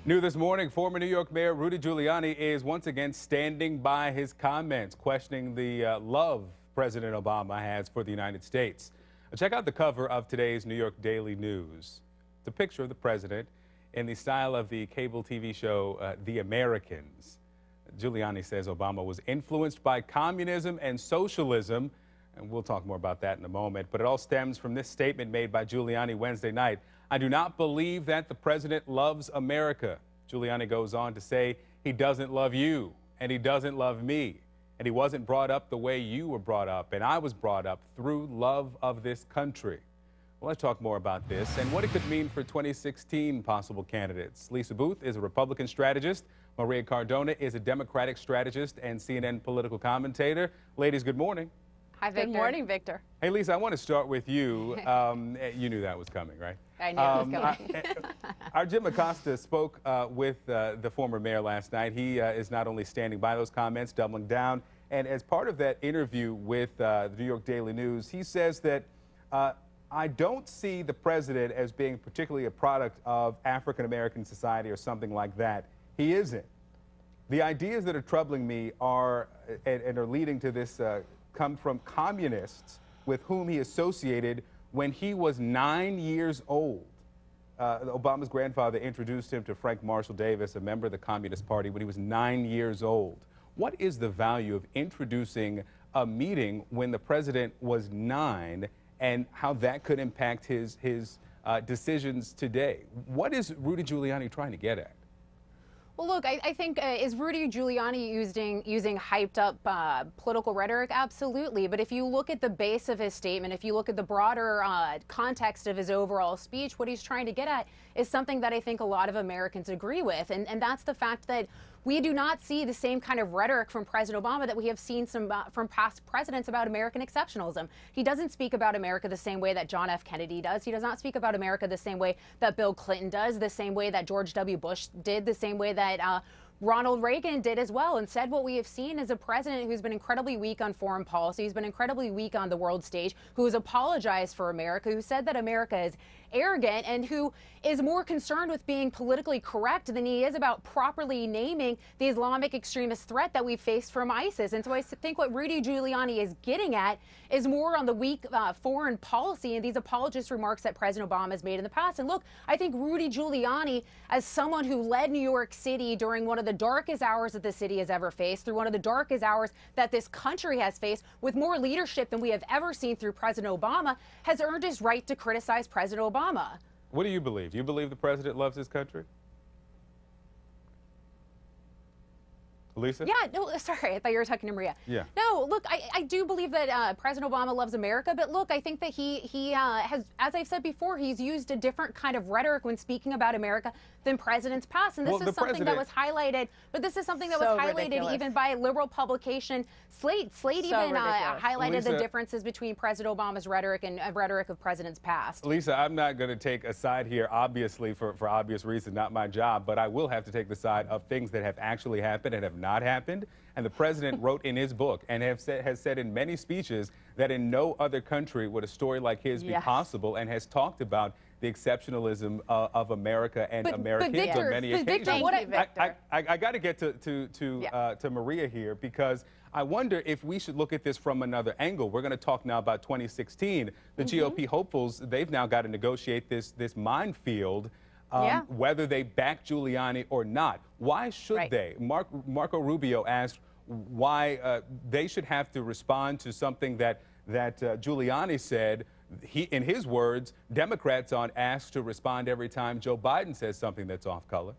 New this morning, former New York Mayor Rudy Giuliani is once again standing by his comments, questioning the love President Obama has for the United States. Check out the cover of today's New York Daily News. It's a picture of the president in the style of the cable TV show The Americans. Giuliani says Obama was influenced by communism and socialism, and we'll talk more about that in a moment. But it all stems from this statement made by Giuliani Wednesday night. "I do not believe that the president loves America." Giuliani goes on to say he doesn't love you, and he doesn't love me, and he wasn't brought up the way you were brought up, and I was brought up through love of this country. Well, let's talk more about this and what it could mean for 2016 possible candidates. Lisa Boothe is a Republican strategist. Maria Cardona is a Democratic strategist and CNN political commentator. Ladies, good morning. Hi, Victor. Good morning, Victor. Hey, Lisa, I want to start with you. You knew that was coming, right? I knew it was coming. Our Jim Acosta spoke with the former mayor last night. He is not only standing by those comments, doubling down, and as part of that interview with the New York Daily News, he says that I don't see the president as being particularly a product of African-American society or something like that. He isn't. The ideas that are troubling me are, and are leading to this, come from communists with whom he associated when he was 9 years old. Obama's grandfather introduced him to Frank Marshall Davis, a member of the Communist Party, when he was 9 years old. What is the value of introducing a meeting when the president was 9 and how that could impact his decisions today? What is Rudy Giuliani trying to get at? Well, look, I think, is Rudy Giuliani using hyped up political rhetoric? Absolutely. But if you look at the base of his statement, if you look at the broader context of his overall speech, what he's trying to get at is something that I think a lot of Americans agree with. And that's the fact that we do not see the same kind of rhetoric from President Obama that we have seen from past presidents about American exceptionalism. He doesn't speak about America the same way that John F. Kennedy does. He does not speak about America the same way that Bill Clinton does, the same way that George W. Bush did, the same way that Ronald Reagan did as well. Instead, what we have seen is a president who's been incredibly weak on foreign policy, who's been incredibly weak on the world stage, who has apologized for America, who said that America is arrogant, and who is more concerned with being politically correct than he is about properly naming the Islamic extremist threat that we faced from ISIS. And so I think what Rudy Giuliani is getting at is more on the weak foreign policy and these apologist remarks that President Obama has made in the past. And look, I think Rudy Giuliani, as someone who led New York City during one of the darkest hours that the city has ever faced, through one of the darkest hours that this country has faced, with more leadership than we have ever seen through President Obama, has earned his right to criticize President Obama. What do you believe? Do you believe the president loves his country? Lisa? Yeah, no, sorry, I thought you were talking to Maria. Yeah. No, look, I do believe that President Obama loves America, but look, I think that he has, as I've said before, he's used a different kind of rhetoric when speaking about America than presidents past, and this is something that was highlighted, but this is something that was highlighted even by liberal publication Slate. Slate even highlighted the differences between President Obama's rhetoric and rhetoric of presidents past. Lisa, I'm not going to take a side here, obviously, for obvious reasons, not my job, but I will have to take the side of things that have actually happened and have not happened. And the president wrote in his book and has said in many speeches that in no other country would a story like his be possible, and has talked about the exceptionalism of America and Americans on many occasions. I got to get to Maria here, because I wonder if we should look at this from another angle. We're going to talk now about 2016. The GOP hopefuls, they've now got to negotiate this minefield. Whether they back Giuliani or not. Why should they? Marco Rubio asked why they should have to respond to something that Giuliani said. In his words, Democrats aren't asked to respond every time Joe Biden says something that's off color.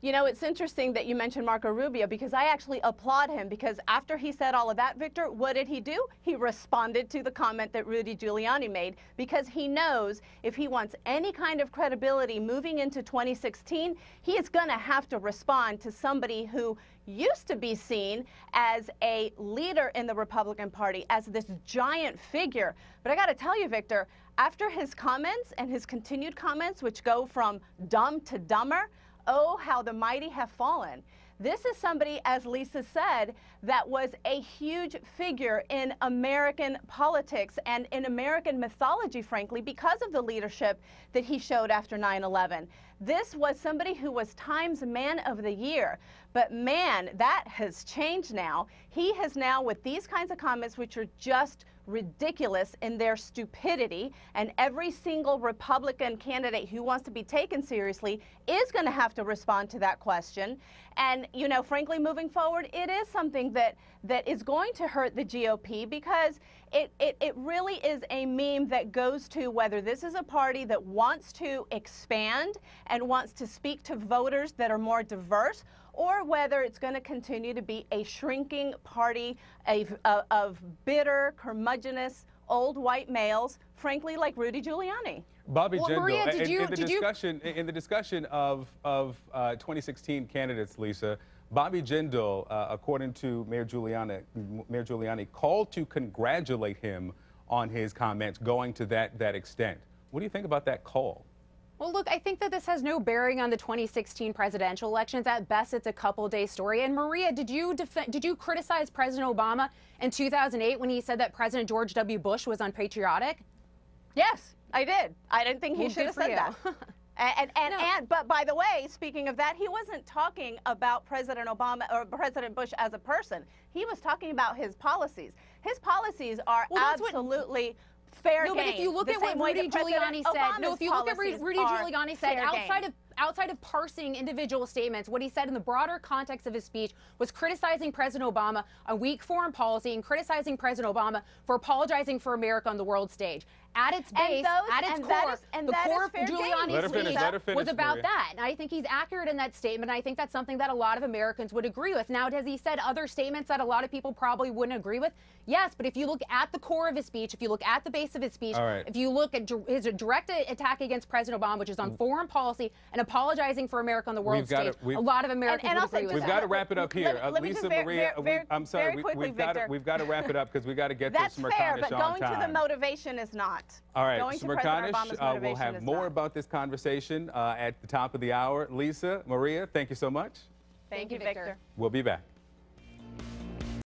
You know, it's interesting that you mentioned Marco Rubio, because I actually applaud him, because after he said all of that, Victor, what did he do? He responded to the comment that Rudy Giuliani made, because he knows if he wants any kind of credibility moving into 2016, he is going to have to respond to somebody who used to be seen as a leader in the Republican Party, as this giant figure. But I got to tell you, Victor, after his comments and his continued comments, which go from dumb to dumber, oh, how the mighty have fallen. This is somebody, as Lisa said, that was a huge figure in American politics and in American mythology, frankly, because of the leadership that he showed after 9/11. This was somebody who was Times Man of the Year. But man, that has changed now. He has now, with these kinds of comments, which are just ridiculous in their stupidity, and every single Republican candidate who wants to be taken seriously is going to have to respond to that question. And, you know, frankly, moving forward, it is something that is going to hurt the GOP, because it really is a meme that goes to whether this is a party that wants to expand and wants to speak to voters that are more diverse, or whether it's going to continue to be a shrinking party of bitter, curmudgeonous, old white males, frankly, like Rudy Giuliani. Bobby Jindal, Maria, in the discussion of 2016 candidates, Lisa, Bobby Jindal, according to Mayor Giuliani, called to congratulate him on his comments going to that extent. What do you think about that call? Well, look, I think that this has no bearing on the 2016 presidential elections. At best, it's a couple-day story. And Maria, did you criticize President Obama in 2008 when he said that President George W. Bush was unpatriotic? Yes, I did. I didn't think he should have said that. But by the way, speaking of that, he wasn't talking about President Obama or President Bush as a person. He was talking about his policies. His policies are absolutely fair game. No, but if you look at what Rudy Giuliani said, if you look at Rudy Giuliani said, outside of parsing individual statements, what he said in the broader context of his speech was criticizing President Obama on weak foreign policy and criticizing President Obama for apologizing for America on the world stage. At its base, at its core, the core of Giuliani's speech was about that. And I think he's accurate in that statement. I think that's something that a lot of Americans would agree with. Now, has he said other statements that a lot of people probably wouldn't agree with? Yes, but if you look at the core of his speech, if you look at the base of his speech, if you look at his direct attack against President Obama, which is on foreign policy and apologizing for America on the world stage, a lot of Americans would agree with that. We've got to wrap it up here. Lisa, Maria, I'm sorry, we've got to wrap it up because we've got to get to Smirkanish on time. That's fair, but going to the motivation is not. All right, Smirkanish, we'll have more about this conversation at the top of the hour. Lisa, Maria, thank you so much. Thank you, Victor. We'll be back.